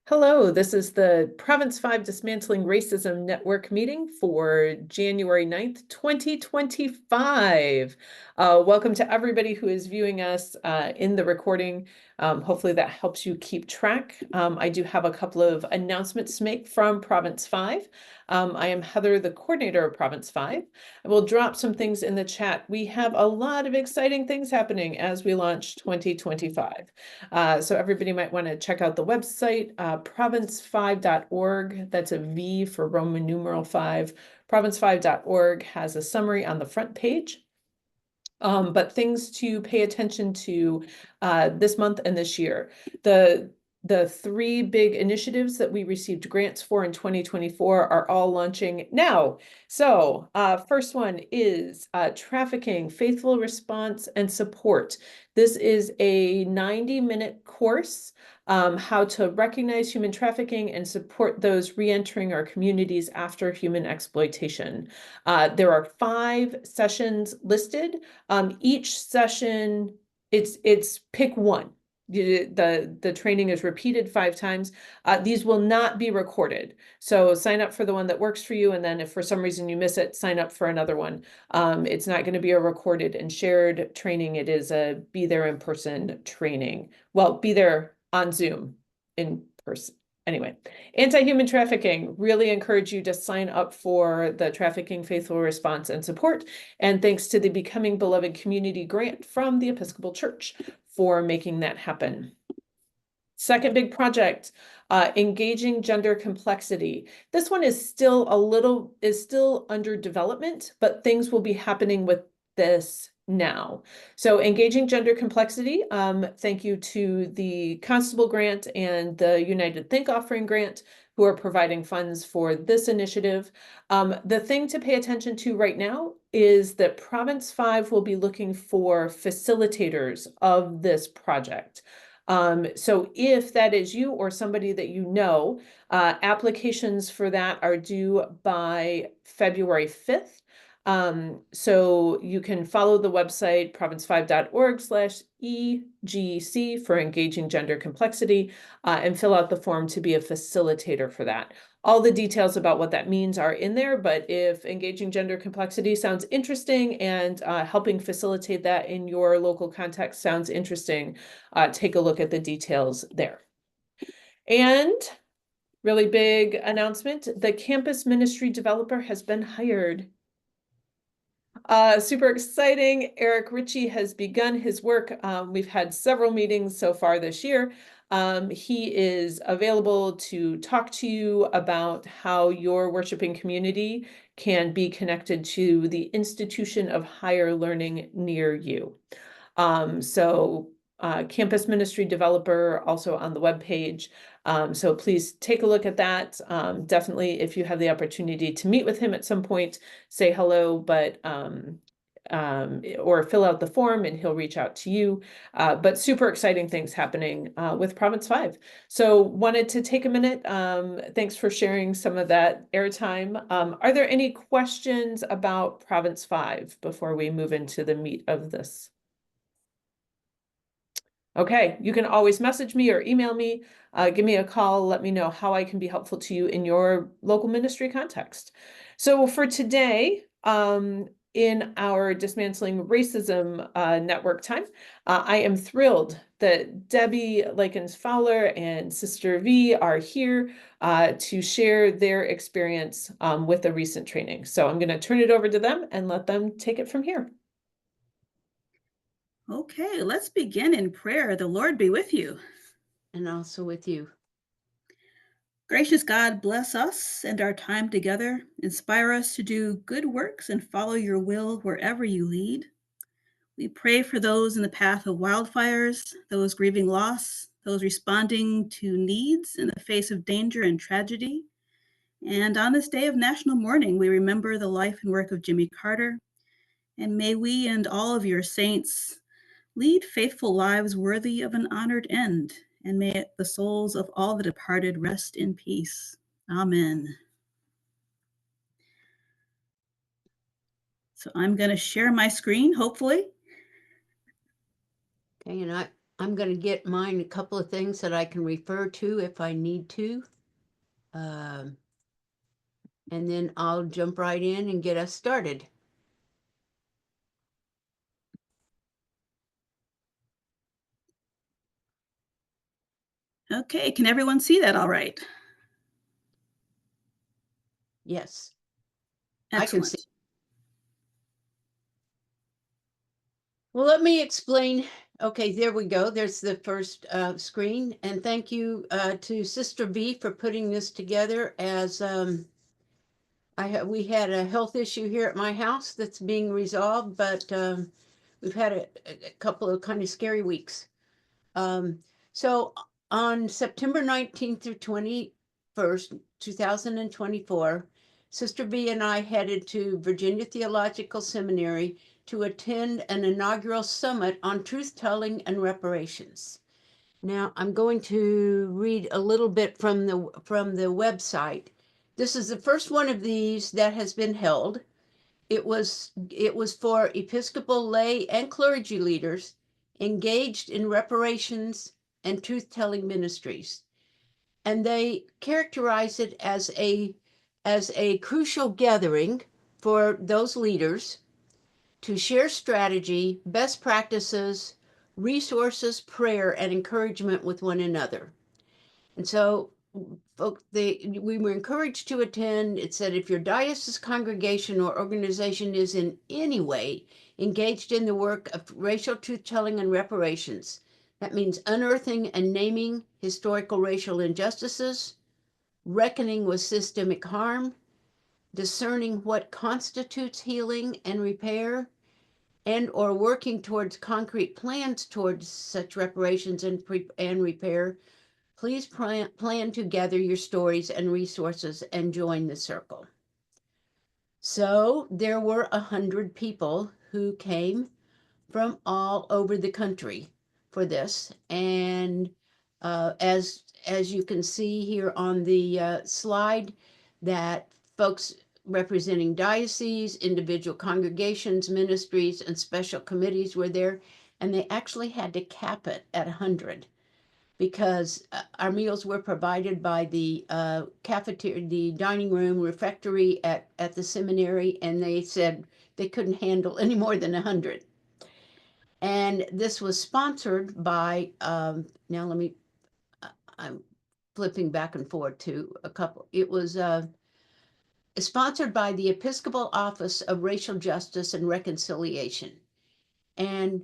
Hello, this is the Province 5 Dismantling Racism Network meeting for January 9th, 2025. Welcome to everybody who is viewing us in the recording. Hopefully that helps you keep track. I do have a couple of announcements to make from Province 5. I am Heather, the coordinator of Province 5. I will drop some things in the chat. We have a lot of exciting things happening as we launch 2025. So everybody might want to check out the website, province5.org. That's a V for Roman numeral 5. Province5.org has a summary on the front page. But things to pay attention to this month and this year. The three big initiatives that we received grants for in 2024 are all launching now. So first one is Trafficking, Faithful Response and Support. This is a 90-minute course, how to recognize human trafficking and support those re-entering our communities after human exploitation. There are 5 sessions listed. Each session, it's pick one. The training is repeated 5 times. These will not be recorded. So sign up for the one that works for you. And then if for some reason you miss it, sign up for another one. It's not going to be a recorded and shared training. It is a be there in person training. Well, be there on Zoom in person. Anyway, anti-human trafficking, really encourage you to sign up for the Trafficking, Faithful Response and Support. And thanks to the Becoming Beloved Community grant from the Episcopal Church for making that happen. Second big project, engaging gender complexity. This one is still under development, but things will be happening with this now. So engaging gender complexity, thank you to the Constable Grant and the United Think Offering Grant, who are providing funds for this initiative. The thing to pay attention to right now is that Province 5 will be looking for facilitators of this project. So if that is you or somebody that you know, applications for that are due by February 5th. So you can follow the website province5.org/EGC for engaging gender complexity and fill out the form to be a facilitator for that. All the details about what that means are in there, but if engaging gender complexity sounds interesting and helping facilitate that in your local context sounds interesting, take a look at the details there. And really big announcement, the campus ministry developer has been hired. Super exciting. Eric Ritchie has begun his work. We've had several meetings so far this year. He is available to talk to you about how your worshiping community can be connected to the institution of higher learning near you. Campus ministry developer also on the webpage. So please take a look at that. Definitely, if you have the opportunity to meet with him at some point, say hello, but or fill out the form and he'll reach out to you. But super exciting things happening with Province 5. So wanted to take a minute. Thanks for sharing some of that airtime. Are there any questions about Province 5 before we move into the meat of this? Okay, you can always message me or email me, give me a call, let me know how I can be helpful to you in your local ministry context. So for today, in our Dismantling Racism network time, I am thrilled that Debbie Likins-Fowler and Sister Vee are here to share their experience with the recent training. So I'm going to turn it over to them and let them take it from here. Okay, let's begin in prayer. The Lord be with you. And also with you. Gracious God, bless us and our time together. Inspire us to do good works and follow your will wherever you lead. We pray for those in the path of wildfires, those grieving loss, those responding to needs in the face of danger and tragedy. And on this day of national mourning, we remember the life and work of Jimmy Carter. And may we and all of your saints lead faithful lives worthy of an honored end, and may the souls of all the departed rest in peace. Amen. So I'm going to share my screen, hopefully. Okay, and I'm going to get mine a couple of things that I can refer to if I need to. And then I'll jump right in and get us started. Okay, can everyone see that all right? Yes. Excellent. I can see. Well, let me explain. Okay, there we go. There's the first screen. And thank you to Sister Vee for putting this together as we had a health issue here at my house that's being resolved, but we've had a couple of kind of scary weeks. So on September 19th through 21st, 2024, Sister Vee and I headed to Virginia Theological Seminary to attend an inaugural summit on truth-telling and reparations. Now, I'm going to read a little bit from the website. This is the first one of these that has been held. It was for Episcopal lay and clergy leaders engaged in reparations and truth-telling ministries. And they characterize it as a crucial gathering for those leaders to share strategy, best practices, resources, prayer, and encouragement with one another. And so we were encouraged to attend. It said if your diocese congregation or organization is in any way engaged in the work of racial truth-telling and reparations, that means unearthing and naming historical racial injustices, reckoning with systemic harm, discerning what constitutes healing and repair, and or working towards concrete plans towards such reparations and repair, please plan to gather your stories and resources and join the circle. So there were 100 people who came from all over the country for this. And as you can see here on the slide, that folks representing dioceses, individual congregations, ministries, and special committees were there. And they actually had to cap it at 100. Because our meals were provided by the cafeteria, the dining room, refectory at the seminary, and they said they couldn't handle any more than 100. And this was sponsored by, now let me, I'm flipping back and forth to a couple. It was sponsored by the Episcopal Office of Racial Justice and Reconciliation. And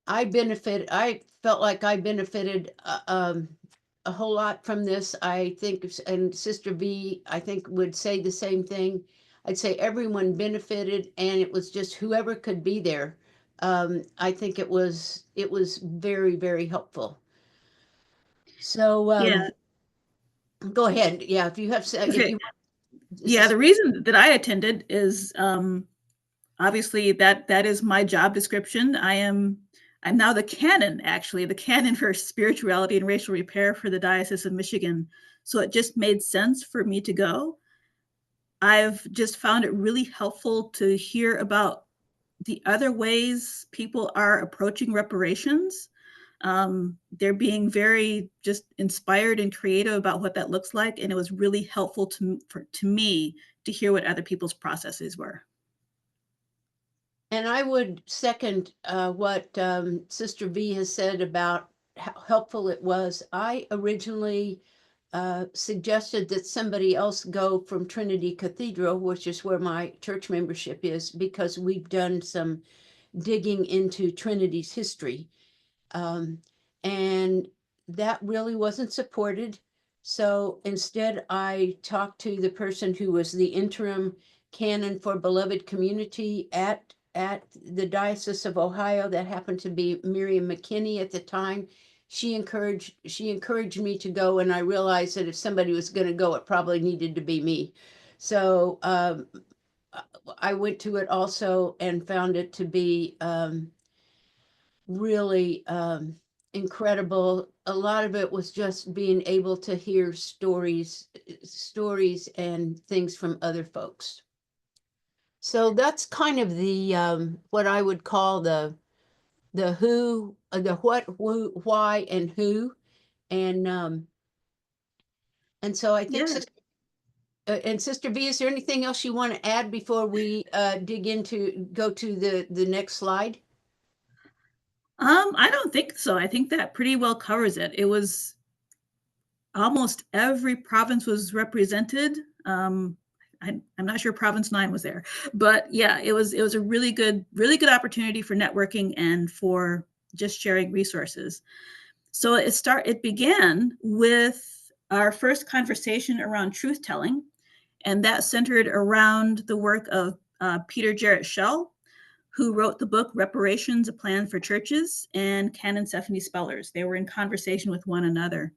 I felt like I benefited a whole lot from this. I think, and Sister Vee, I think would say the same thing. I'd say everyone benefited, and it was just whoever could be there. I think it was very, very helpful. So Yeah. go ahead. Yeah, if you have, Okay. Yeah, the reason that I attended is obviously that is my job description. I'm now the canon for spirituality and racial repair for the Diocese of Michigan. So it just made sense for me to go. I've just found it really helpful to hear about the other ways people are approaching reparations. They're being very just inspired and creative about what that looks like. And it was really helpful to me to hear what other people's processes were. And I would second what Sister Vee has said about how helpful it was. I originally suggested that somebody else go from Trinity Cathedral, which is where my church membership is, because we've done some digging into Trinity's history. And that really wasn't supported. So instead, I talked to the person who was the interim canon for Beloved Community at the Diocese of Ohio. That happened to be Miriam McKinney at the time. She encouraged me to go, and I realized that if somebody was going to go, it probably needed to be me. So I went to it also and found it to be really incredible. A lot of it was just being able to hear stories and things from other folks. So that's kind of the what I would call the the who, the what, who, why, and who. And so I think, Yeah. Sister Vee, is there anything else you want to add before we go to the next slide? I don't think so. I think that pretty well covers it. It was almost every province was represented. I'm not sure Province 9 was there, but yeah, it was a really good opportunity for networking and for just sharing resources. So it began with our first conversation around truth telling, and that centered around the work of Peter Jarrett Shell, who wrote the book Reparations: A Plan for Churches, and Canon Stephanie Spellers. They were in conversation with one another.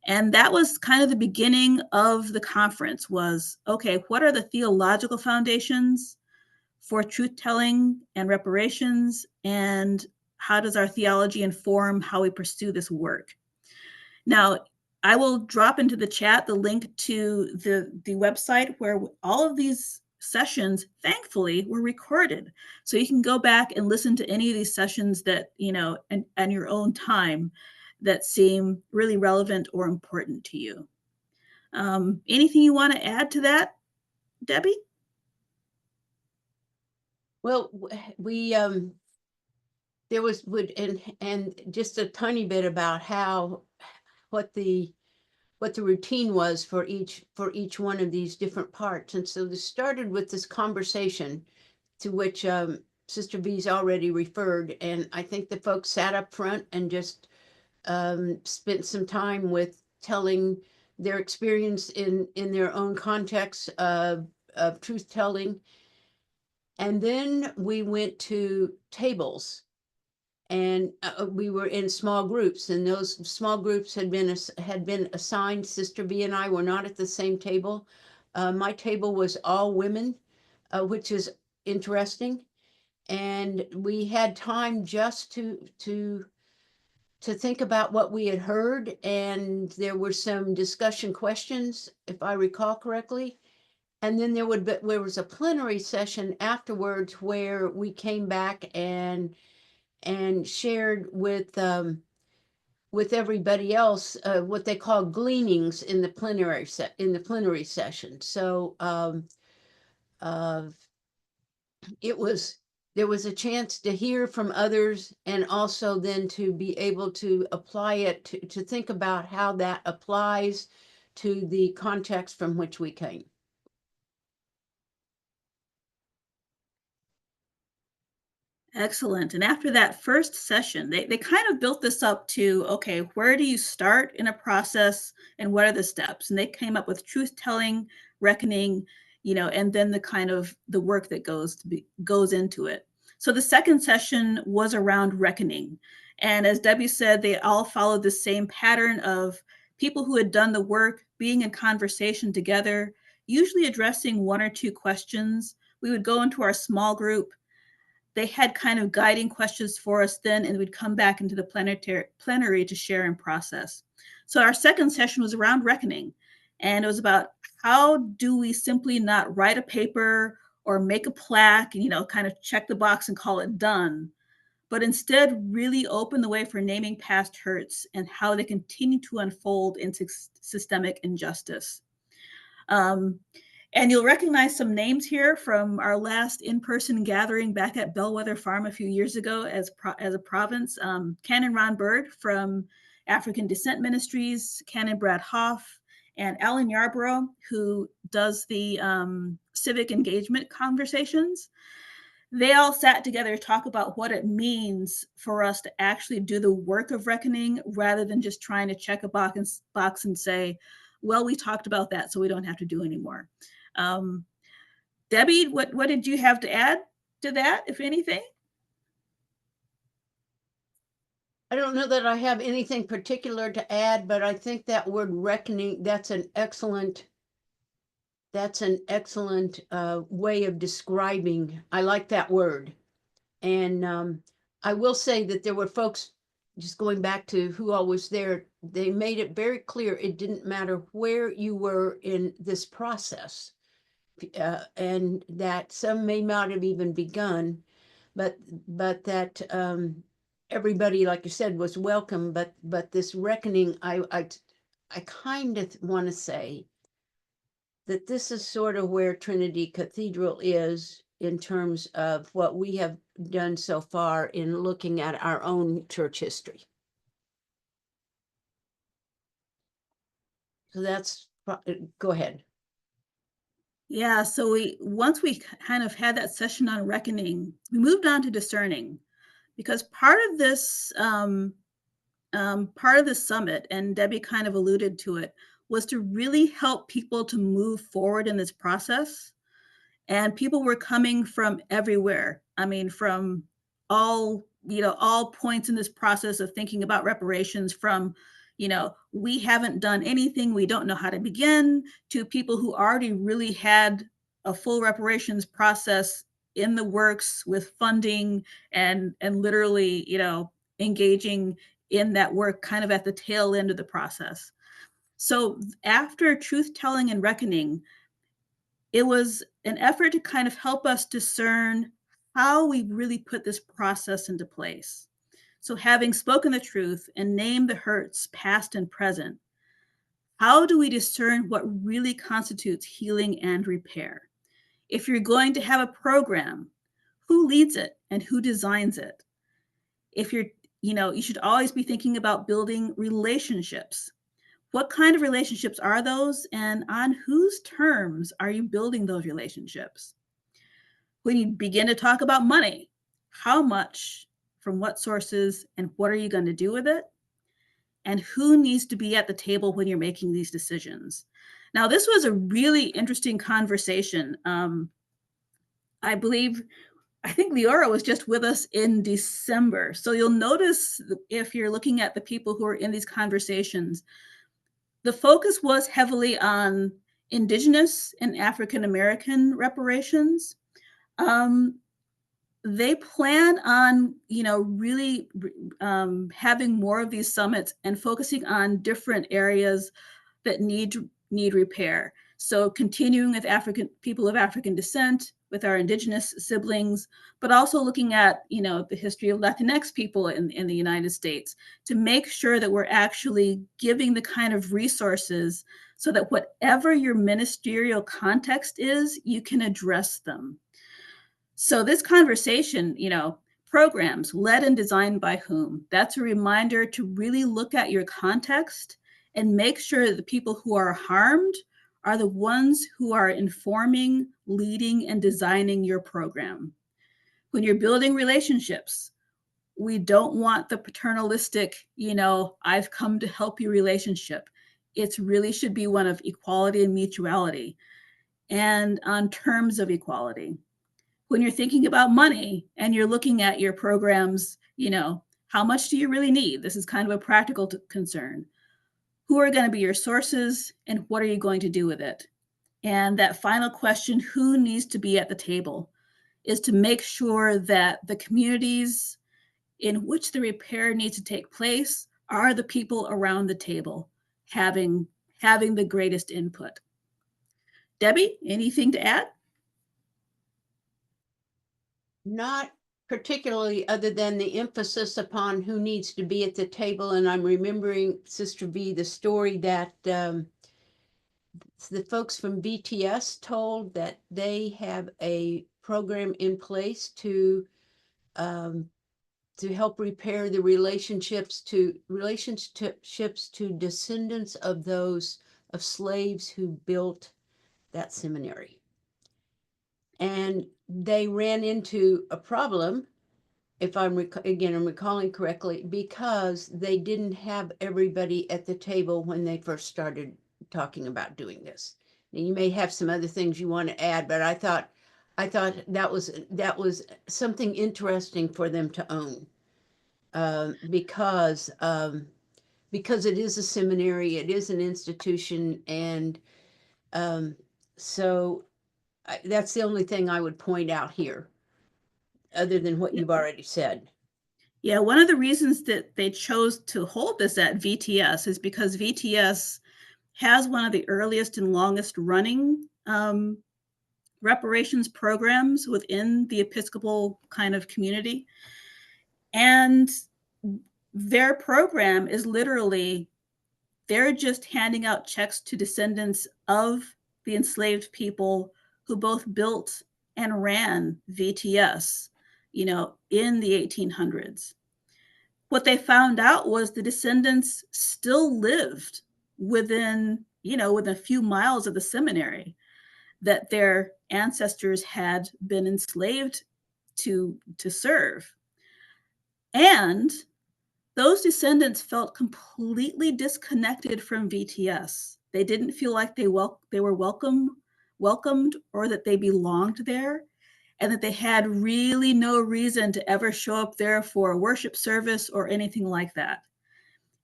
And that was kind of the beginning of the conference was, okay, what are the theological foundations for truth telling and reparations? And how does our theology inform how we pursue this work? Now, I will drop into the chat the link to the website where all of these sessions, thankfully, were recorded. So you can go back and listen to any of these sessions that, and your own time that seem really relevant or important to you. Anything you want to add to that, Debbie? Well, we there was and just a tiny bit about what the routine was for each one of these different parts. And so this started with this conversation to which Sister Vee's already referred, and I think the folks sat up front and just spent some time with telling their experience in their own context of truth telling. And then we went to tables, and we were in small groups, and those small groups had been assigned. Sister Vee and I were not at the same table. My table was all women, which is interesting, and we had time just to think about what we had heard, and there were some discussion questions, if I recall correctly. And then there was a plenary session afterwards where we came back and shared with everybody else what they call gleanings in the plenary session. So there was a chance to hear from others, and also then to be able to apply it to think about how that applies to the context from which we came. Excellent. And after that first session, they kind of built this up to, okay, where do you start in a process and what are the steps? And they came up with truth telling, reckoning, and then the kind of the work that goes into it. So the second session was around reckoning. And as Debbie said, they all followed the same pattern of people who had done the work being in conversation together, usually addressing one or two questions. We would go into our small group. They had kind of guiding questions for us then, and we'd come back into the plenary to share and process. So our second session was around reckoning, and it was about how do we simply not write a paper or make a plaque and, kind of check the box and call it done, but instead really open the way for naming past hurts and how they continue to unfold into systemic injustice. And you'll recognize some names here from our last in-person gathering back at Bellwether Farm a few years ago as a province. Canon Ron Bird from African Descent Ministries, Canon Brad Hoff, and Alan Yarborough, who does the civic engagement conversations. They all sat together to talk about what it means for us to actually do the work of reckoning rather than just trying to check a box and say, well, we talked about that, so we don't have to do anymore. Debbie, what did you have to add to that, if anything? I don't know that I have anything particular to add, but I think that word reckoning, that's an excellent way of describing. I like that word. And I will say that there were folks, just going back to who all was there, they made it very clear it didn't matter where you were in this process, and that some may not have even begun, but that everybody, like you said, was welcome, but this reckoning, I kind of want to say that this is sort of where Trinity Cathedral is in terms of what we have done so far in looking at our own church history. So that's, go ahead. Yeah, so once we kind of had that session on reckoning, we moved on to discerning, because part of this summit, and Debbie kind of alluded to it, was to really help people to move forward in this process. And people were coming from everywhere. I mean, from all points in this process of thinking about reparations, from, we haven't done anything, we don't know how to begin, to people who already really had a full reparations process in the works with funding and literally, engaging in that work kind of at the tail end of the process. So after truth telling and reckoning, it was an effort to kind of help us discern how we really put this process into place. So, having spoken the truth and named the hurts, past and present, how do we discern what really constitutes healing and repair? If you're going to have a program, who leads it and who designs it? If you're, you should always be thinking about building relationships. What kind of relationships are those, and on whose terms are you building those relationships? When you begin to talk about money, how much, from what sources, and what are you going to do with it? And who needs to be at the table when you're making these decisions? Now, this was a really interesting conversation. I think Leora was just with us in December. So you'll notice, if you're looking at the people who are in these conversations, the focus was heavily on Indigenous and African American reparations. They plan on, really having more of these summits and focusing on different areas that need repair. So continuing with people of African descent, with our Indigenous siblings, but also looking at, the history of Latinx people in the United States, to make sure that we're actually giving the kind of resources so that whatever your ministerial context is, you can address them. So this conversation, programs led and designed by whom? That's a reminder to really look at your context and make sure that the people who are harmed are the ones who are informing, leading, and designing your program. When you're building relationships, we don't want the paternalistic, I've come to help you relationship. It really should be one of equality and mutuality, and on terms of equality. When you're thinking about money and you're looking at your programs, how much do you really need? This is kind of a practical concern. Who are going to be your sources, and what are you going to do with it? And that final question, who needs to be at the table, is to make sure that the communities in which the repair needs to take place are the people around the table having the greatest input. Debbie, anything to add? Not particularly, other than the emphasis upon who needs to be at the table. And I'm remembering, Sister Vee, the story that the folks from BTS told, that they have a program in place to help repair the relationships to descendants of those of slaves who built that seminary. And they ran into a problem, if I'm recalling correctly, because they didn't have everybody at the table when they first started talking about doing this. Now, you may have some other things you want to add, but I thought that was something interesting for them to own, because it is a seminary, it is an institution, and so that's the only thing I would point out here, other than what you've already said. Yeah, one of the reasons that they chose to hold this at VTS is because VTS has one of the earliest and longest running reparations programs within the Episcopal kind of community. And their program is literally, they're just handing out checks to descendants of the enslaved people who both built and ran VTS, in the 1800s. What they found out was the descendants still lived within a few miles of the seminary that their ancestors had been enslaved to serve. And those descendants felt completely disconnected from VTS. They didn't feel like they were welcomed or that they belonged there, and that they had really no reason to ever show up there for a worship service or anything like that.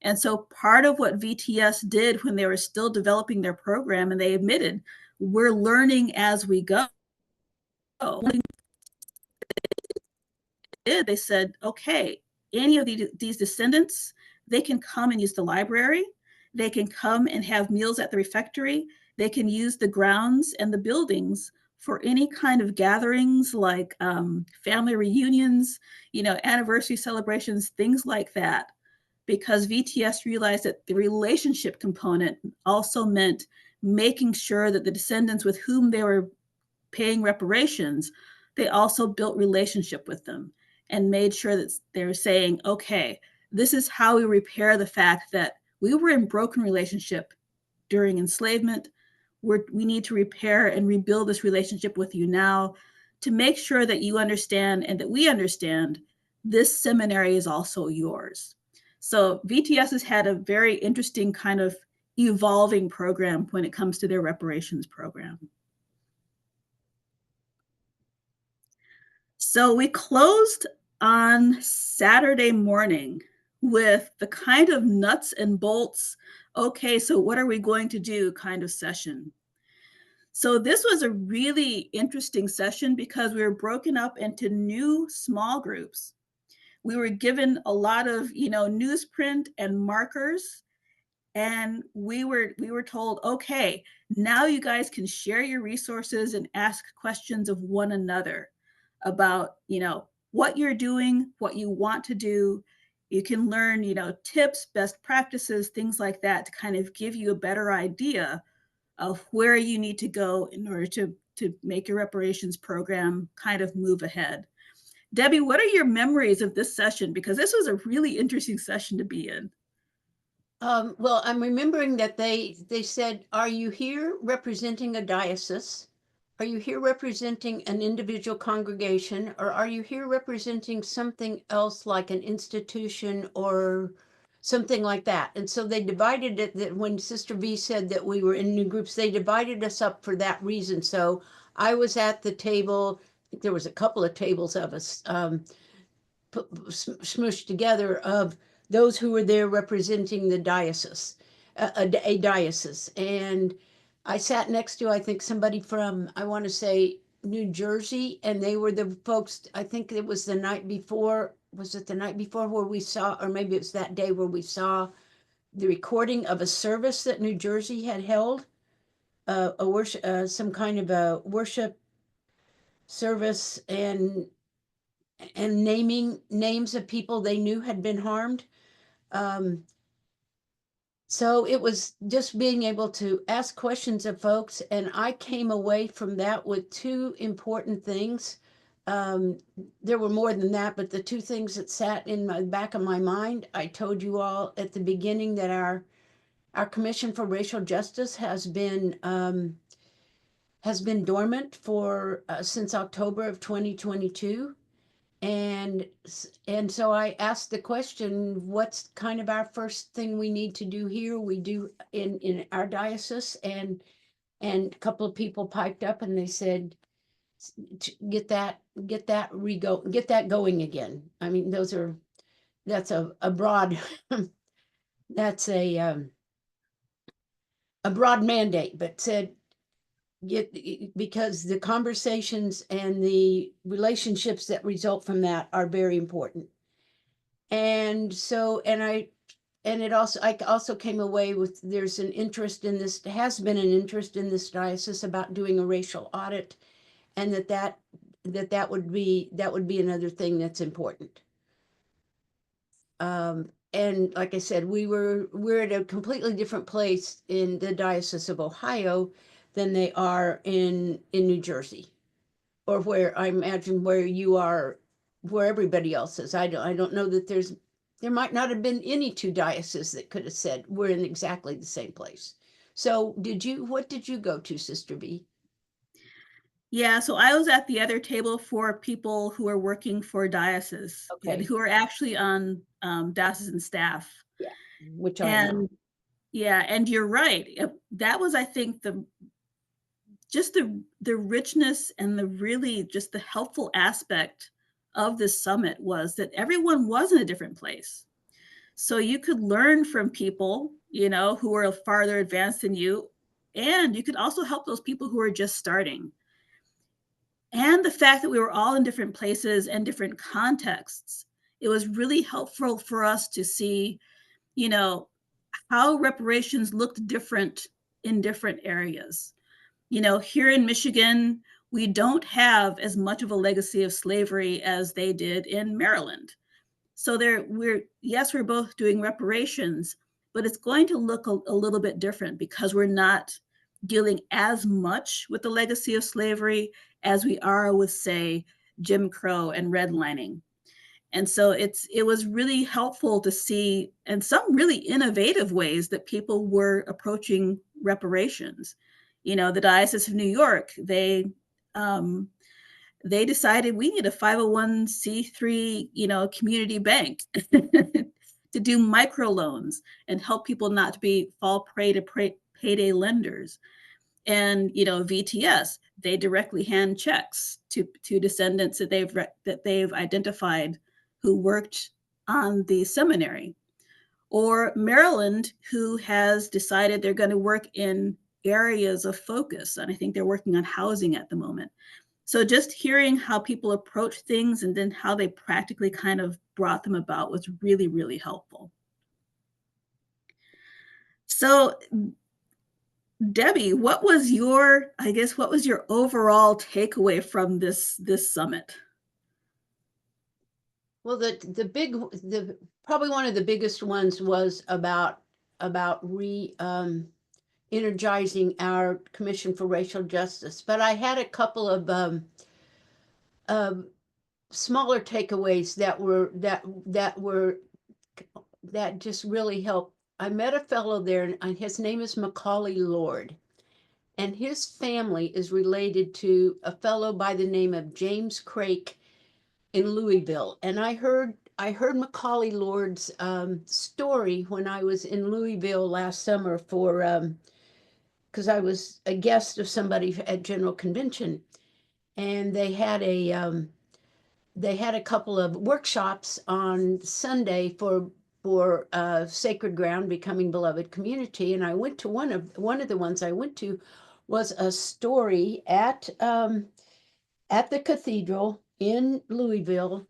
And so part of what VTS did when they were still developing their program, and they admitted, we're learning as we go. They said, okay, any of these descendants, they can come and use the library. They can come and have meals at the refectory. They can use the grounds and the buildings for any kind of gatherings like family reunions, anniversary celebrations, things like that. Because VTS realized that the relationship component also meant making sure that the descendants with whom they were paying reparations, they also built relationship with them and made sure that they're saying, okay, this is how we repair the fact that we were in broken relationship during enslavement. We need to repair and rebuild this relationship with you now to make sure that you understand and that we understand this seminary is also yours. So VTS has had a very interesting kind of evolving program when it comes to their reparations program. So we closed on Saturday morning with the kind of nuts and bolts, okay, so what are we going to do kind of session. So this was a really interesting session because we were broken up into new small groups. We were given a lot of, newsprint and markers, and we were told, okay, now you guys can share your resources and ask questions of one another about, what you're doing, what you want to do. You can learn, tips, best practices, things like that to kind of give you a better idea of where you need to go in order to make your reparations program kind of move ahead. Debbie, what are your memories of this session? Because this was a really interesting session to be in. Well, I'm remembering that they said, are you here representing a diocese? Are you here representing an individual congregation? Or are you here representing something else like an institution or something like that? And so they divided it, that when Sister Vee said that we were in new groups, they divided us up for that reason. So I was at the table. There was a couple of tables of us smushed together of those who were there representing the diocese, a diocese. And I sat next to, I think, somebody from, I want to say, New Jersey, and they were the folks, I think it was the night before, was it the night before where we saw, or maybe it was that day where we saw the recording of a service that New Jersey had held, a worship, some kind of a worship service, and naming names of people they knew had been harmed. So it was just being able to ask questions of folks, and I came away from that with two important things. There were more than that, but the two things that sat in the back of my mind, I told you all at the beginning that our Commission for Racial Justice has been dormant for since October of 2022. And so I asked the question, what's kind of our first thing we need to do here? We do in our diocese, and a couple of people piped up and they said, get that going again. I mean, that's a broad, that's a broad mandate, but said, because the conversations and the relationships that result from that are very important. And so, I also came away with, there's an interest in this, has been an interest in this diocese about doing a racial audit, and that would be another thing that's important. And like I said, we're at a completely different place in the Diocese of Ohio than they are in New Jersey, or where I imagine where you are, where everybody else is. I don't know that there might not have been any two dioceses that could have said we're in exactly the same place. So what did you go to, Sister Vee? Yeah, so I was at the other table for people who are working for diocese and Okay. who are actually on diocesan staff. Yeah, which I am not. And yeah, and you're right. That was, I think, just the richness and the really just the helpful aspect of this summit was that everyone was in a different place. So you could learn from people, who are farther advanced than you, and you could also help those people who are just starting. And the fact that we were all in different places and different contexts, it was really helpful for us to see, how reparations looked different in different areas. Here in Michigan, we don't have as much of a legacy of slavery as they did in Maryland. So we're both doing reparations, but it's going to look a little bit different because we're not dealing as much with the legacy of slavery as we are with, say, Jim Crow and redlining. And so it was really helpful to see, and some really innovative ways that people were approaching reparations. The Diocese of New York, they decided we need a 501c3, community bank to do microloans and help people not to fall prey to payday lenders. And VTS, they directly hand checks to descendants that they've identified who worked on the seminary. Or Maryland, who has decided they're going to work in areas of focus, and I think they're working on housing at the moment. So just hearing how people approach things and then how they practically kind of brought them about was really, really helpful. So Debbie, what was your overall takeaway from this energizing Well, probably one of the biggest ones was about energizing our Commission for Racial Justice. But I had a couple of smaller takeaways that just really helped. I met a fellow there, and his name is Macaulay Lord, and his family is related to a fellow by the name of James Crake in Louisville. And I heard Macaulay Lord's story when I was in Louisville last summer because I was a guest of somebody at General Convention, and they had a couple of workshops on Sunday for Sacred Ground, Becoming Beloved Community, and I went to one of the ones I went to was a story at the cathedral in Louisville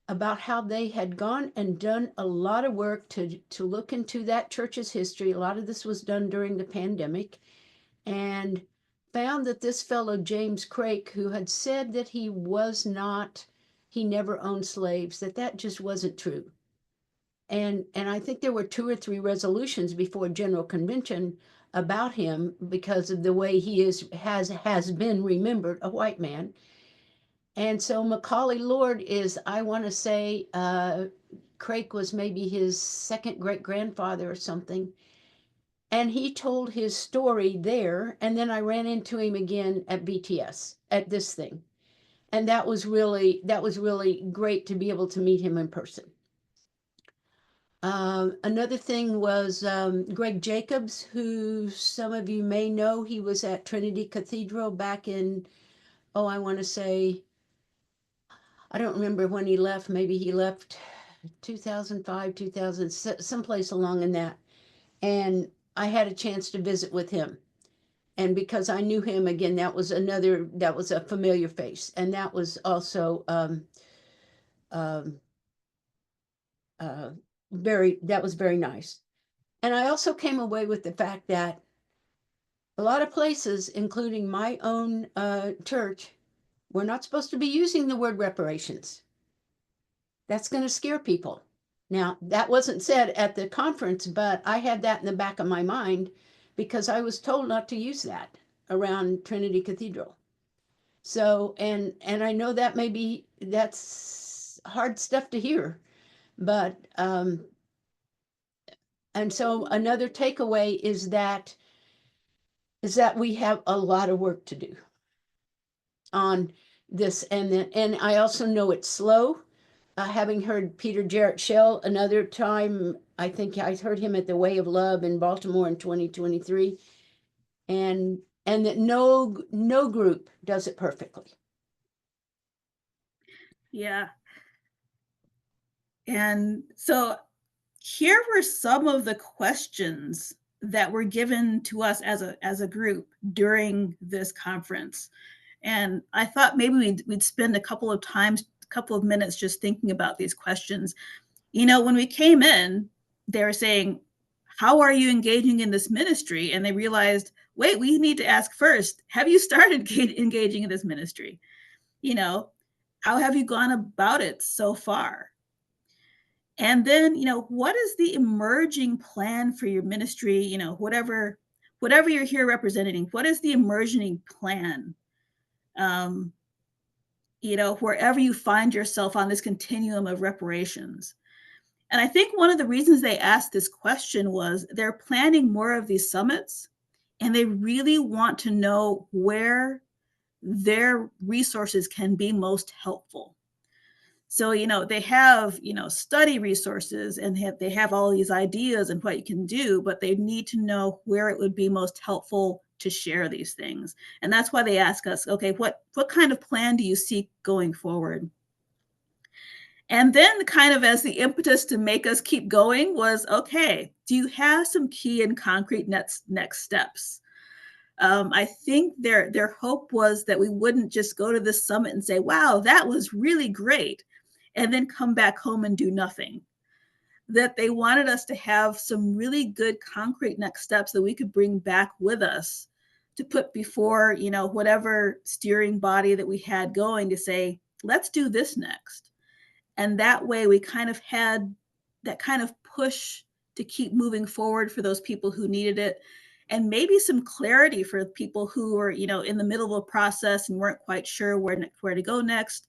about how they had gone and done a lot of work to look into that church's history. A lot of this was done during the pandemic, and found that this fellow James Crake, who had said that he never owned slaves, that just wasn't true. And I think there were 2 or 3 resolutions before General Convention about him because of the way he has been remembered, a white man. And so Macaulay Lord is, I want to say, Crake was maybe his second great-grandfather or something. And he told his story there, and then I ran into him again at BTS, at this thing. And that was really great to be able to meet him in person. Another thing was Greg Jacobs, who some of you may know. He was at Trinity Cathedral back in, I want to say, I don't remember when he left. Maybe he left 2005, 2000, someplace along in that. And I had a chance to visit with him. And because I knew him again, that was a familiar face. And that was also very nice. And I also came away with the fact that a lot of places, including my own church, we're not supposed to be using the word reparations. That's going to scare people. Now, that wasn't said at the conference, but I had that in the back of my mind because I was told not to use that around Trinity Cathedral. So, and I know that that's hard stuff to hear, but, and so another takeaway is that we have a lot of work to do on this. And I also know it's slow. Having heard Peter Jarrett Shell another time, I think I heard him at the Way of Love in Baltimore in 2023, and that no group does it perfectly. Yeah. And so here were some of the questions that were given to us as a group during this conference. And I thought maybe we'd spend a couple of minutes just thinking about these questions. You know, when we came in, they were saying, how are you engaging in this ministry? And they realized, wait, we need to ask first, have you started engaging in this ministry? You know, how have you gone about it so far? And then, you know, what is the emerging plan for your ministry? You know, whatever you're here representing, what is the emerging plan? You know, wherever you find yourself on this continuum of reparations. And I think one of the reasons they asked this question was they're planning more of these summits, and they really want to know where their resources can be most helpful. So, you know, they have, you know, study resources, and they have all these ideas and what you can do, but they need to know where it would be most helpful to share these things. And that's why they ask us, okay, what kind of plan do you seek going forward? And then kind of as the impetus to make us keep going was, okay, do you have some key and concrete next steps? I think their hope was that we wouldn't just go to this summit and say, wow, that was really great, and then come back home and do nothing. That they wanted us to have some really good concrete next steps that we could bring back with us to put before, you know, whatever steering body that we had going, to say, let's do this next. And that way we kind of had that kind of push to keep moving forward for those people who needed it, and maybe some clarity for people who were, you know, in the middle of a process and weren't quite sure where to go next.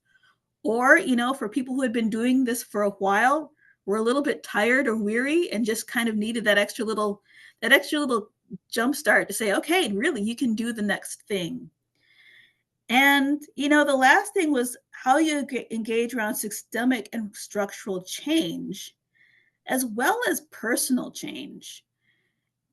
Or, you know, for people who had been doing this for a while, were a little bit tired or weary and just kind of needed that extra little jump start to say, okay, really, you can do the next thing. And, you know, the last thing was how you engage around systemic and structural change, as well as personal change.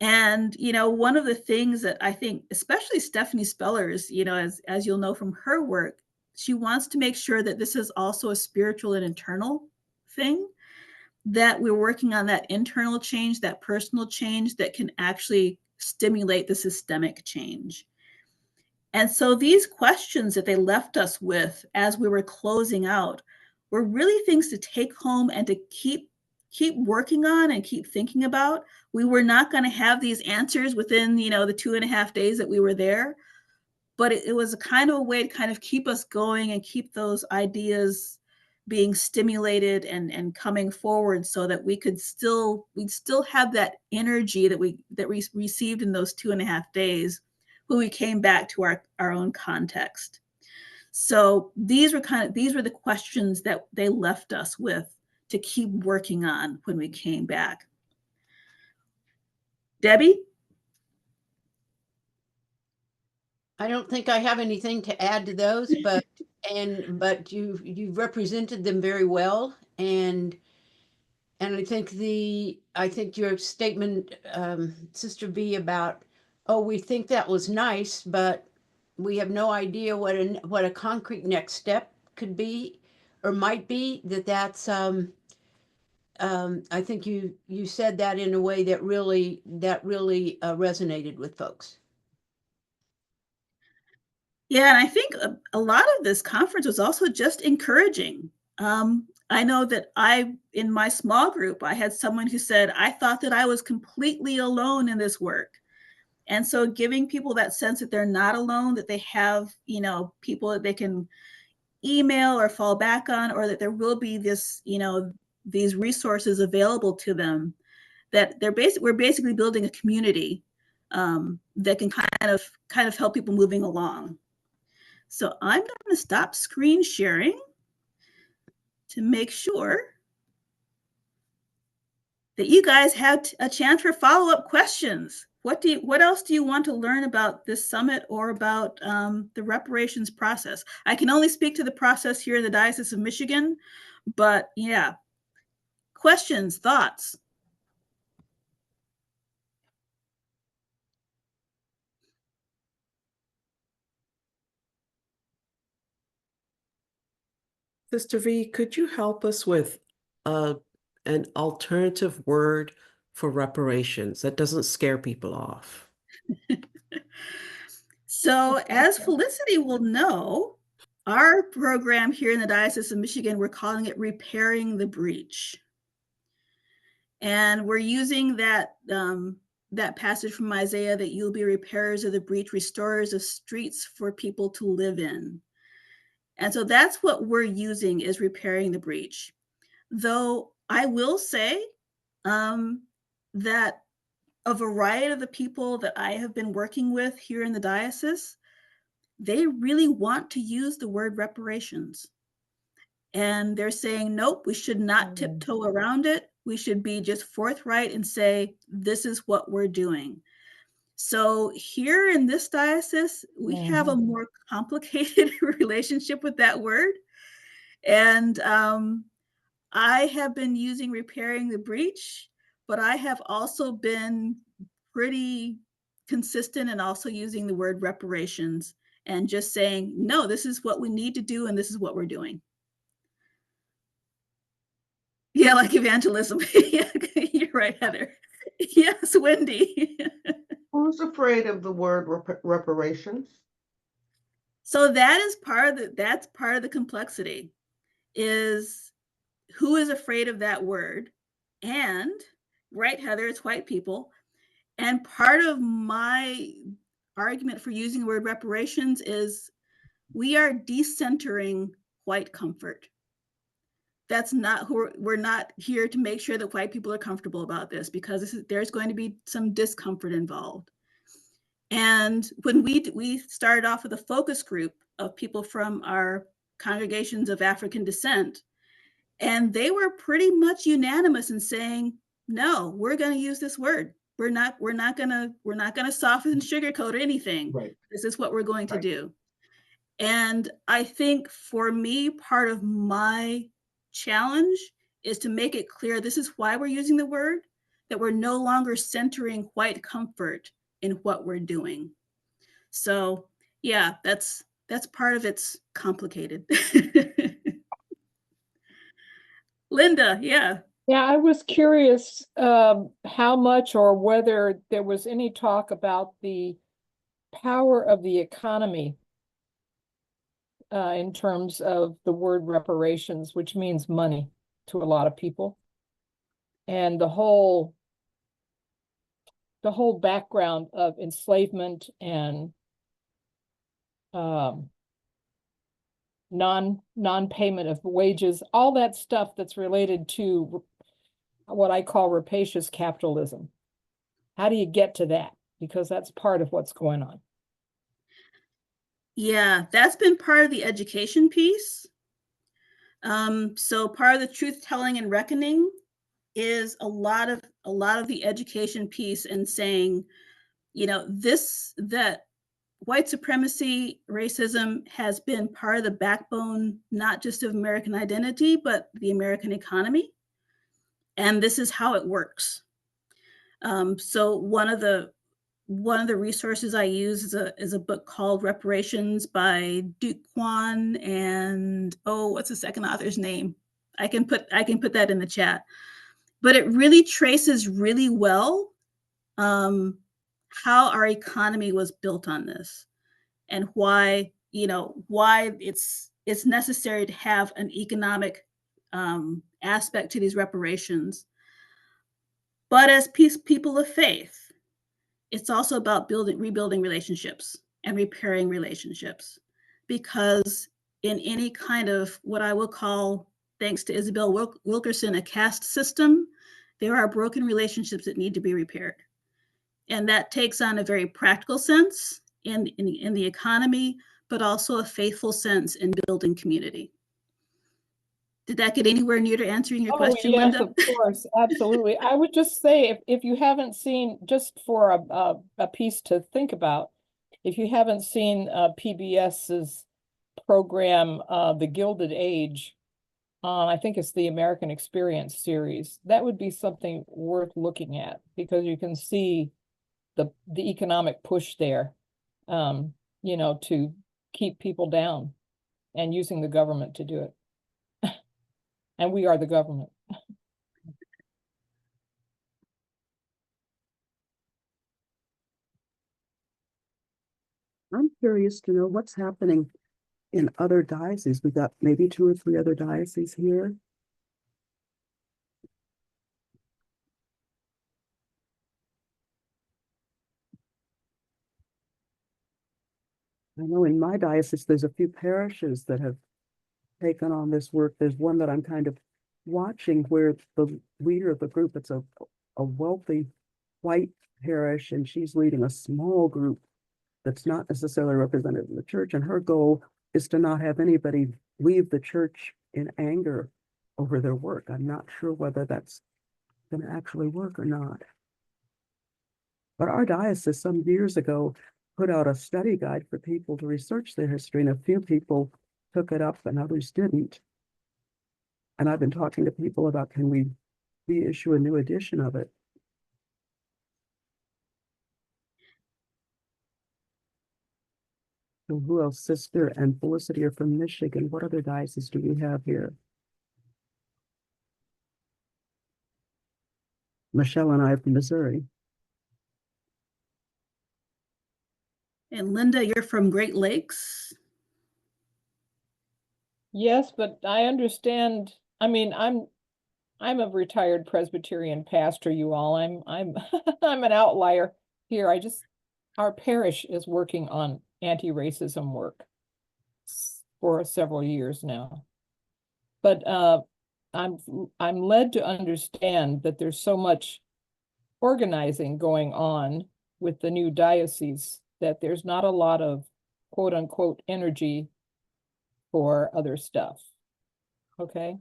And, you know, one of the things that I think, especially Stephanie Spellers, you know, as you'll know from her work, she wants to make sure that this is also a spiritual and internal thing, that we're working on that internal change, that personal change that can actually stimulate the systemic change. And so these questions that they left us with as we were closing out were really things to take home and to keep working on and keep thinking about. We were not going to have these answers within, you know, the 2.5 days that we were there, but it was a kind of a way to kind of keep us going and keep those ideas being stimulated and coming forward, so that we'd still have that energy that we received in those 2.5 days when we came back to our own context. So these were the questions that they left us with to keep working on when we came back. Debbie? I don't think I have anything to add to those, but you've represented them very well, and I think your statement, Sister Vee, about, oh, we think that was nice, but we have no idea what a concrete next step could be or might be. That's I think you said that in a way that really resonated with folks. Yeah, and I think a lot of this conference was also just encouraging. I know that in my small group, I had someone who said, I thought that I was completely alone in this work. And so giving people that sense that they're not alone, that they have, you know, people that they can email or fall back on, or that there will be this, you know, these resources available to them, that we're basically building a community that can kind of help people moving along. So I'm going to stop screen sharing to make sure that you guys have a chance for follow-up questions. What else do you want to learn about this summit or about the reparations process? I can only speak to the process here in the Diocese of Michigan, but yeah, questions, thoughts? Sister V, could you help us with an alternative word for reparations that doesn't scare people off? So as Felicity will know, our program here in the Diocese of Michigan, we're calling it Repairing the Breach. And we're using that passage from Isaiah, that you'll be repairers of the breach, restorers of streets for people to live in. And so that's what we're using, is repairing the breach. Though I will say that a variety of the people that I have been working with here in the diocese, they really want to use the word reparations. And they're saying, nope, we should not tiptoe around it. We should be just forthright and say, this is what we're doing. So here in this diocese, we have a more complicated relationship with that word. And I have been using repairing the breach, but I have also been pretty consistent and also using the word reparations and just saying, no, this is what we need to do and this is what we're doing. Yeah, like evangelism. Yeah, you're right, Heather. Yes, Wendy. Who's afraid of the word reparations? So that's part of the complexity, is who is afraid of that word? And right, Heather, it's white people. And part of my argument for using the word reparations is we are decentering white comfort. That's not who we're not here to make sure that white people are comfortable about this, because there's going to be some discomfort involved. And when we started off with a focus group of people from our congregations of African descent, and they were pretty much unanimous in saying, no, we're going to use this word. We're not going to soften and sugarcoat anything. Right. This is what we're going to do. And I think for me, part of my challenge is to make it clear this is why we're using the word, that we're no longer centering white comfort in what we're doing. So yeah, that's part of it's complicated. Linda, yeah. Yeah, I was curious how much or whether there was any talk about the power of the economy in terms of the word reparations, which means money to a lot of people. And the whole background of enslavement and non-payment of wages, all that stuff that's related to what I call rapacious capitalism. How do you get to that? Because that's part of what's going on. Yeah, that's been part of the education piece. So part of the truth telling and reckoning is a lot of the education piece, and saying, that white supremacy, racism has been part of the backbone, not just of American identity, but the American economy. And this is how it works. So one of the resources I use is a book called Reparations by Duke Kwan and what's the second author's name? I can put that in the chat. But it really traces really well how our economy was built on this, and why it's necessary to have an economic aspect to these reparations. But as people of faith, it's also about rebuilding relationships and repairing relationships, because in any kind of what I will call thanks to Isabel Wilkerson, a caste system, there are broken relationships that need to be repaired. And that takes on a very practical sense in the economy, but also a faithful sense in building community. Did that get anywhere near to answering your question, yes, Linda? of course, absolutely. I would just say, if you haven't seen, just for a piece to think about, if you haven't seen PBS's program, The Gilded Age, I think it's the American Experience series, that would be something worth looking at, because you can see the economic push there, you know, to keep people down and using the government to do it. And we are the government. I'm curious to know what's happening in other dioceses. We've got maybe 2 or 3 other dioceses here. I know in my diocese, there's a few parishes that have taken on this work. There's one that I'm kind of watching where the leader of the group, it's a wealthy white parish, and she's leading a small group that's not necessarily represented in the church. And her goal is to not have anybody leave the church in anger over their work. I'm not sure whether that's going to actually work or not. But our diocese some years ago put out a study guide for people to research their history, and a few people took it up and others didn't. And I've been talking to people about, can we reissue a new edition of it? So who else? Sister and Felicity are from Michigan. What other dioceses do we have here? Michelle and I are from Missouri. And Linda, you're from Great Lakes. Yes, but I understand. I mean, I'm a retired Presbyterian pastor, you all. I'm I'm an outlier here. Our parish is working on anti-racism work for several years now. But I'm led to understand that there's so much organizing going on with the new diocese that there's not a lot of quote unquote energy for other stuff. Okay.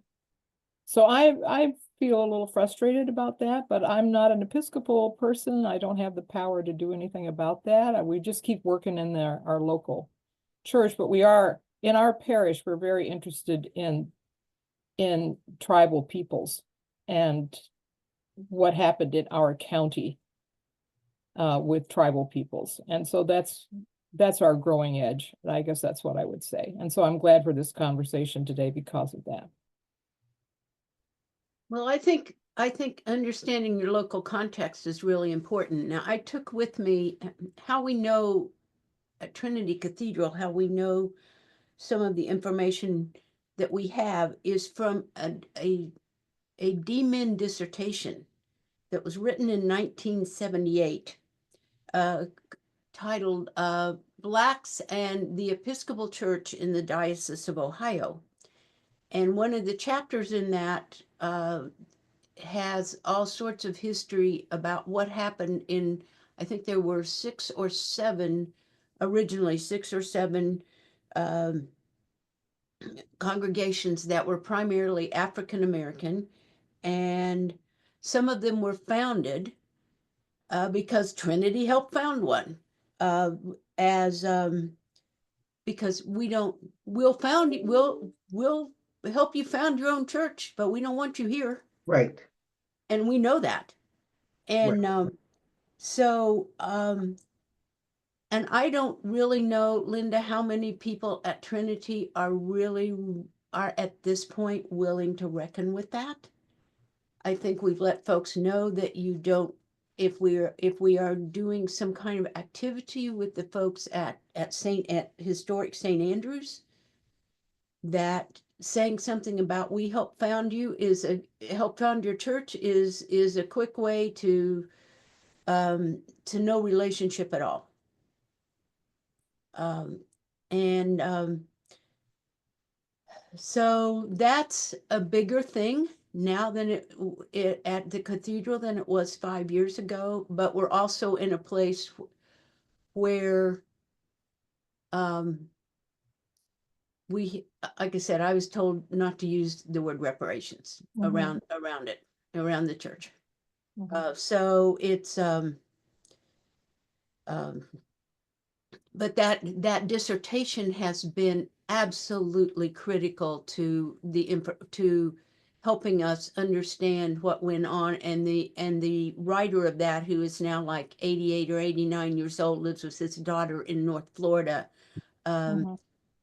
So I feel a little frustrated about that, but I'm not an Episcopal person. I don't have the power to do anything about that. We just keep working in our local church, but we are in our parish, we're very interested in tribal peoples and what happened in our county with tribal peoples. And so that's our growing edge. I guess that's what I would say. And so I'm glad for this conversation today because of that. Well, I think understanding your local context is really important. Now, I took with me how we know at Trinity Cathedral, how we know some of the information that we have is from a D-Min dissertation that was written in 1978, titled Blacks and the Episcopal Church in the Diocese of Ohio. And one of the chapters in that has all sorts of history about what happened in, I think there were originally six or seven congregations that were primarily African American, and some of them were founded because Trinity helped found one, because we'll help you found your own church, but we don't want you here. Right. And we know that. And and I don't really know, Linda, how many people at Trinity are at this point willing to reckon with that. I think we've let folks know that you don't, if we are doing some kind of activity with the folks at historic St. Andrews, that saying something about we help found you help found your church is a quick way to no relationship at all. So that's a bigger thing now than it at the cathedral than it was 5 years ago. But we're also in a place where we, like I said, I was told not to use the word reparations around the church. So it's but that dissertation has been absolutely critical to to helping us understand what went on, and the writer of that, who is now like 88 or 89 years old, lives with his daughter in North Florida,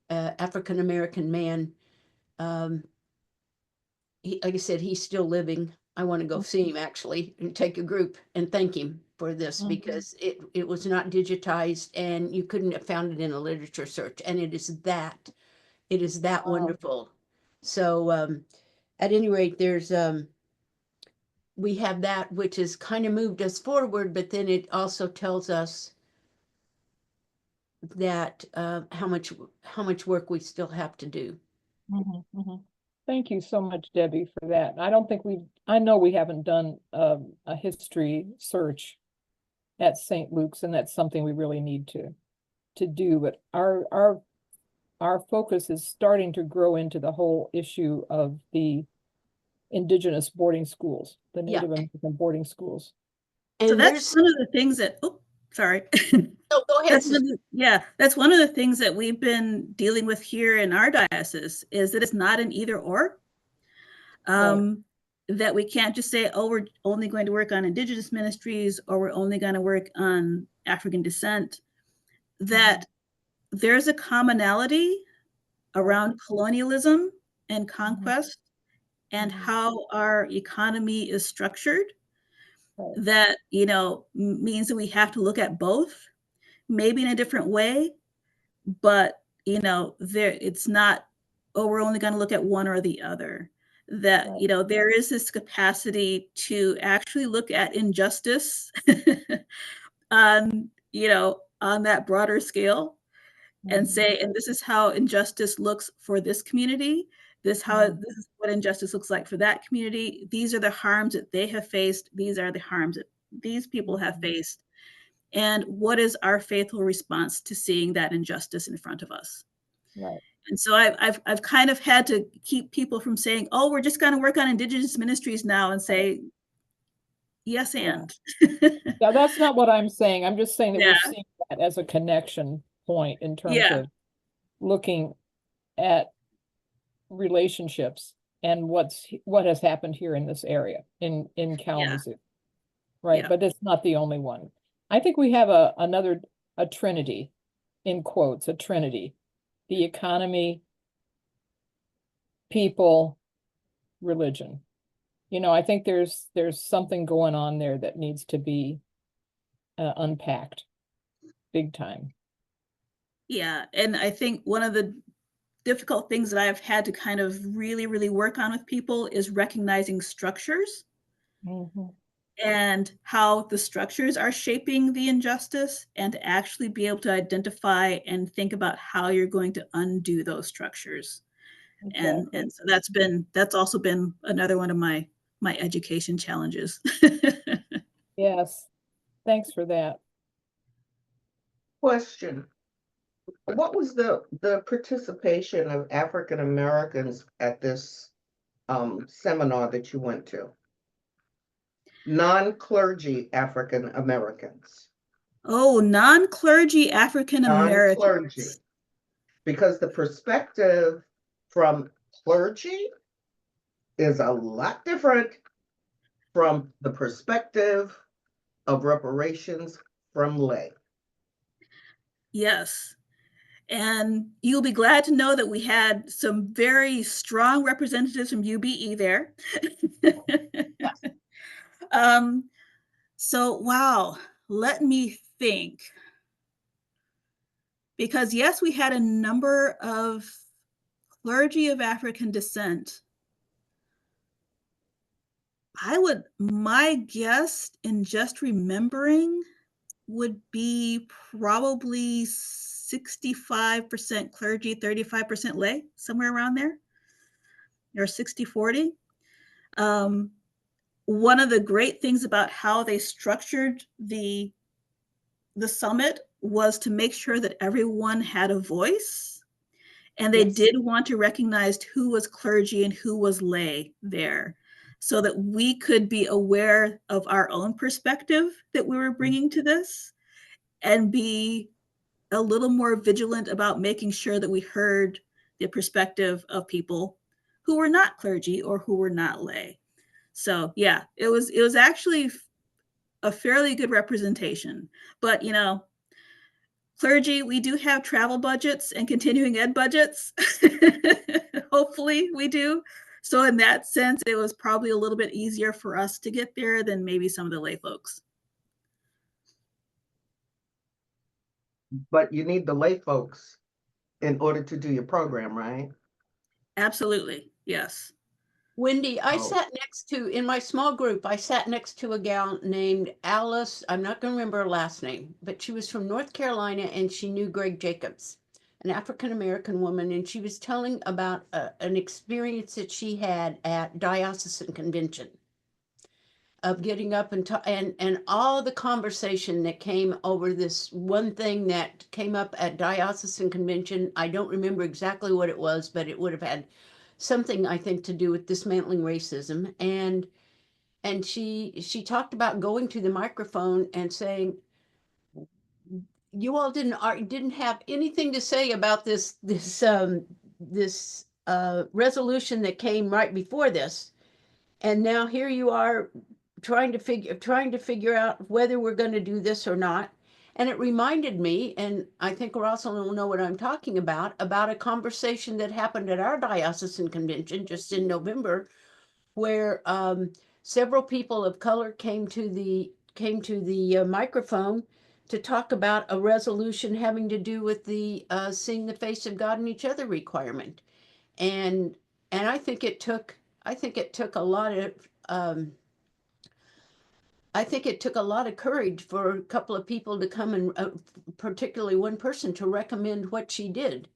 African American man. Like I said, he's still living. I want to go see him actually and take a group and thank him for this, because it was not digitized and you couldn't have found it in a literature search, and it is that wonderful. So at any rate, there's we have that, which has kind of moved us forward, but then it also tells us that how much work we still have to do. Thank you so much, Debbie, for that. I know we haven't done a history search at St. Luke's, and that's something we really need to do. But our focus is starting to grow into the whole issue of the indigenous boarding schools, the Native American boarding schools. And so that's one of the things that, sorry. No, go ahead. That's one of the things that we've been dealing with here in our diocese, is that it's not an either or. That we can't just say, oh, we're only going to work on indigenous ministries, or we're only going to work on African descent. That there's a commonality around colonialism and conquest and how our economy is structured, that, means that we have to look at both, maybe in a different way, but, it's not, oh, we're only going to look at one or the other. That, there is this capacity to actually look at injustice on that broader scale, and say, and this is how injustice looks for this community. This is what injustice looks like for that community. These are the harms that they have faced. These are the harms that these people have faced. And what is our faithful response to seeing that injustice in front of us? Right. And so I've kind of had to keep people from saying, oh, we're just going to work on indigenous ministries now, and say, yes, and. Yeah, that's not what I'm saying. I'm just saying that we're seeing that as a connection point in terms of looking at relationships and what has happened here in this area in Kalamazoo. Right. But it's not the only one. I think we have a trinity, in quotes, a trinity: the economy, people, religion. I think there's something going on there that needs to be unpacked big time. Yeah, and I think one of the difficult things that I've had to kind of really, really work on with people is recognizing structures and how the structures are shaping the injustice, and to actually be able to identify and think about how you're going to undo those structures. Exactly. And so that's also been another one of my education challenges. Yes, thanks for that. Question: what was the participation of African Americans at this seminar that you went to? Non-clergy African Americans. Oh, non-clergy African Americans. Non-clergy. Because the perspective from clergy is a lot different from the perspective of reparations from lay. Yes. And you'll be glad to know that we had some very strong representatives from UBE there. So, wow, let me think. Because yes, we had a number of clergy of African descent. My guess, in just remembering, would be probably 65% clergy, 35% lay, somewhere around there. or 60-40. One of the great things about how they structured the summit was to make sure that everyone had a voice, and they Yes. did want to recognize who was clergy and who was lay there, so that we could be aware of our own perspective that we were bringing to this, and be a little more vigilant about making sure that we heard the perspective of people who were not clergy or who were not lay. So yeah, it was actually a fairly good representation. But you know, clergy, we do have travel budgets and continuing ed budgets. Hopefully we do. So in that sense, it was probably a little bit easier for us to get there than maybe some of the lay folks. But you need the lay folks in order to do your program, right? Absolutely, yes. Wendy, I Oh. sat next to, in my small group, I sat next to a gal named Alice. I'm not going to remember her last name, but she was from North Carolina and she knew Greg Jacobs, an African-American woman. And she was telling about an experience that she had at Diocesan Convention of getting up and all the conversation that came over this one thing that came up at Diocesan Convention. I don't remember exactly what it was, but it would have had something, I think, to do with dismantling racism. And she talked about going to the microphone and saying, you all didn't have anything to say about this resolution that came right before this, and now here you are trying to figure out whether we're going to do this or not. And it reminded me, and I think Russell will know what I'm talking about a conversation that happened at our diocesan convention just in November, where several people of color came to the microphone to talk about a resolution having to do with the seeing the face of God in each other requirement. And I think it took a lot of I think it took a lot of courage for a couple of people to come and particularly one person to recommend what she did.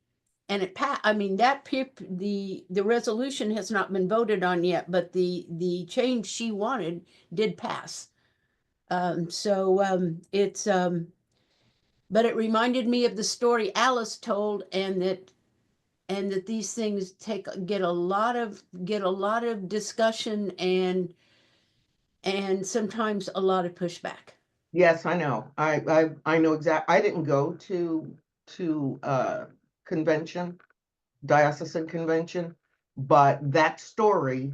And it passed. I mean, the resolution has not been voted on yet, but the change she wanted did pass. But it reminded me of the story Alice told, and that these things get a lot of discussion and sometimes a lot of pushback. Yes, I know. I know exactly. I didn't go to convention, diocesan convention, but that story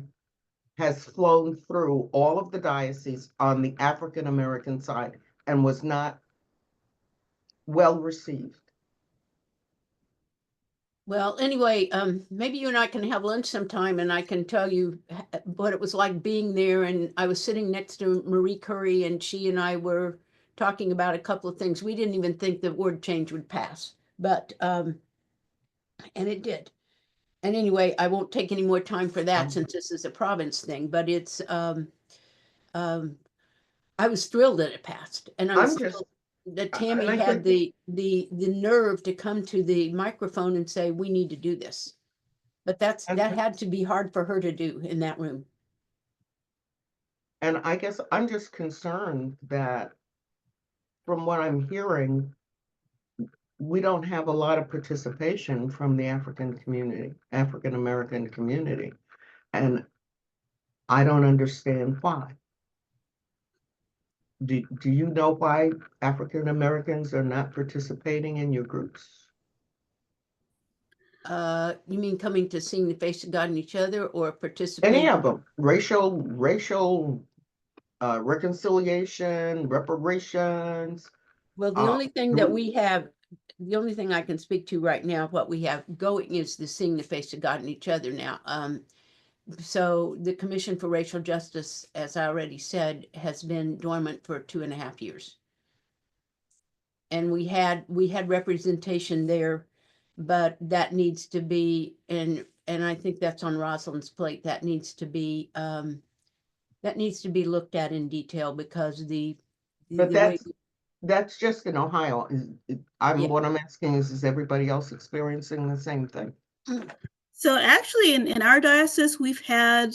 has flown through all of the dioceses on the African American side and was not well received. Well, anyway, maybe you and I can have lunch sometime and I can tell you what it was like being there. And I was sitting next to Marie Curry, and she and I were talking about a couple of things. We didn't even think the word change would pass, but, and it did. And anyway, I won't take any more time for that since this is a province thing, but it's, I was thrilled that it passed, and I was thrilled that Tammy had the nerve to come to the microphone and say, we need to do this. But that had to be hard for her to do in that room. And I guess I'm just concerned that from what I'm hearing, we don't have a lot of participation from the African American community. And I don't understand why. Do you know why African Americans are not participating in your groups? You mean coming to seeing the face of God in each other, or participating? Any of them. Racial reconciliation, reparations. Well, the only thing that we have, the only thing I can speak to right now, what we have going is the seeing the face of God in each other now. So the Commission for Racial Justice, as I already said, has been dormant for 2.5 years. And we had representation there, but that needs to be, and I think that's on Rosalind's plate, that needs to be looked at in detail, because that's just in Ohio. What I'm asking is everybody else experiencing the same thing? So actually in our diocese, we've had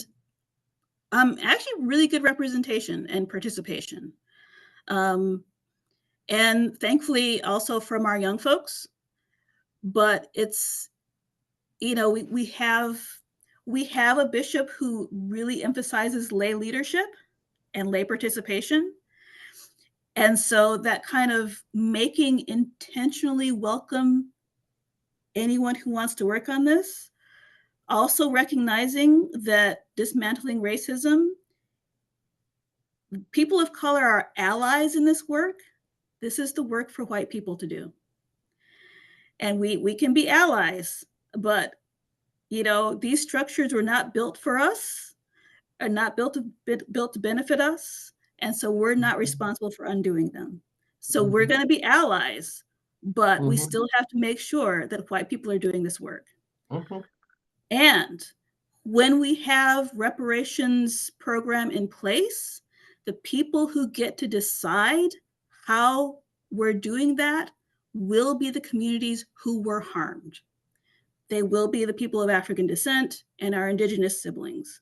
actually really good representation and participation. And thankfully also from our young folks. But it's, you know, we have a bishop who really emphasizes lay leadership and lay participation. And so that kind of making intentionally welcome anyone who wants to work on this, also recognizing that dismantling racism, people of color are allies in this work. This is the work for white people to do. And we can be allies, but you know, these structures were not built for us, are not built to benefit us. And so we're not responsible for undoing them. So we're going to be allies, but we still have to make sure that white people are doing this work. And when we have reparations program in place, the people who get to decide how we're doing that will be the communities who were harmed. They will be the people of African descent and our indigenous siblings.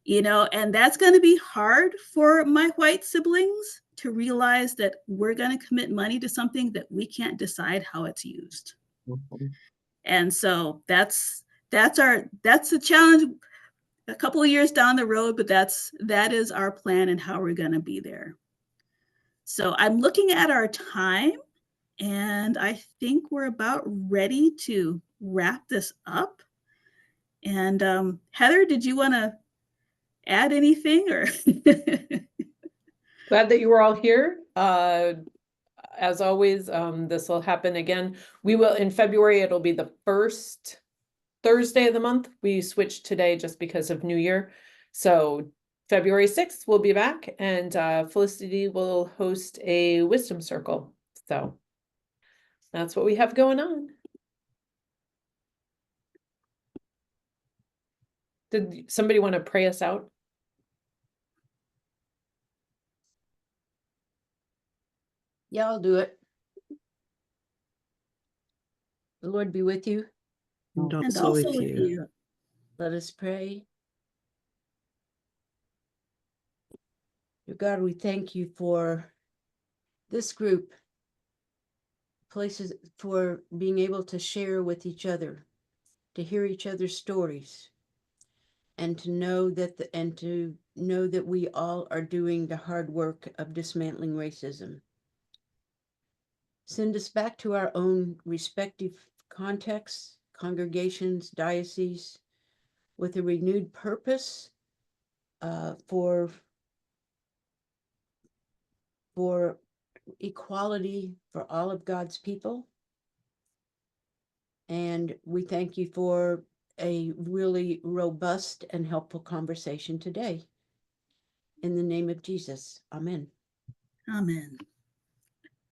You know, and that's going to be hard for my white siblings to realize that we're going to commit money to something that we can't decide how it's used. And so that's a challenge a couple of years down the road, but that is our plan and how we're going to be there. So I'm looking at our time, and I think we're about ready to wrap this up. And Heather, did you want to add anything or? Glad that you were all here. As always, this will happen again. We will in February, it'll be the first Thursday of the month. We switched today just because of New Year. So February 6th, we'll be back, and Felicity will host a wisdom circle. So that's what we have going on. Did somebody want to pray us out? Yeah, I'll do it. The Lord be with you. And And also also with with you. you. Let us pray. Dear God, we thank you for this group, places for being able to share with each other, to hear each other's stories, and to know that we all are doing the hard work of dismantling racism. Send us back to our own respective contexts, congregations, dioceses, with a renewed purpose for equality for all of God's people. And we thank you for a really robust and helpful conversation today. In the name of Jesus, amen. Amen.